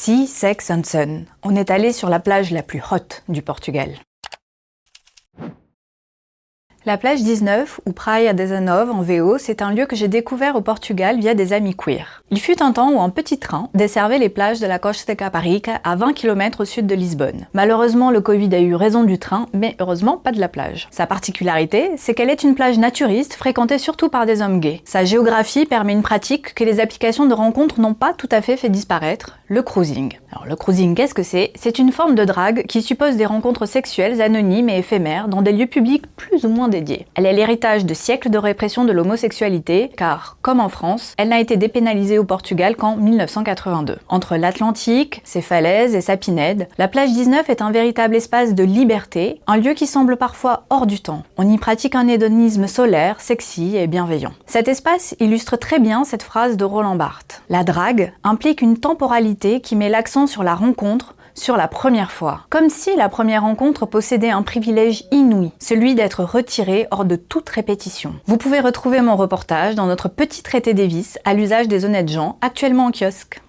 Sea, Sex and Sun. On est allé sur la plage la plus hot du Portugal. La plage 19, ou Praia 19 en VO, c'est un lieu que j'ai découvert au Portugal via des amis queer. Il fut un temps où un petit train desservait les plages de la Costa Caparica à 20 km au sud de Lisbonne. Malheureusement, le Covid a eu raison du train, mais heureusement pas de la plage. Sa particularité, c'est qu'elle est une plage naturiste fréquentée surtout par des hommes gays. Sa géographie permet une pratique que les applications de rencontres n'ont pas tout à fait fait disparaître, le cruising. Alors le cruising, qu'est-ce que c'est? C'est une forme de drague qui suppose des rencontres sexuelles anonymes et éphémères dans des lieux publics plus ou moins dédiés. Elle est l'héritage de siècles de répression de l'homosexualité, car, comme en France, elle n'a été dépénalisée au Portugal qu'en 1982. Entre l'Atlantique, ses falaises et sa pinède, la plage 19 est un véritable espace de liberté, un lieu qui semble parfois hors du temps. On y pratique un hédonisme solaire, sexy et bienveillant. Cet espace illustre très bien cette phrase de Roland Barthes. La drague implique une temporalité qui met l'accent sur la rencontre, sur la première fois. Comme si la première rencontre possédait un privilège inouï, celui d'être retiré hors de toute répétition. Vous pouvez retrouver mon reportage dans notre petit traité des vices à l'usage des honnêtes gens, actuellement en kiosque.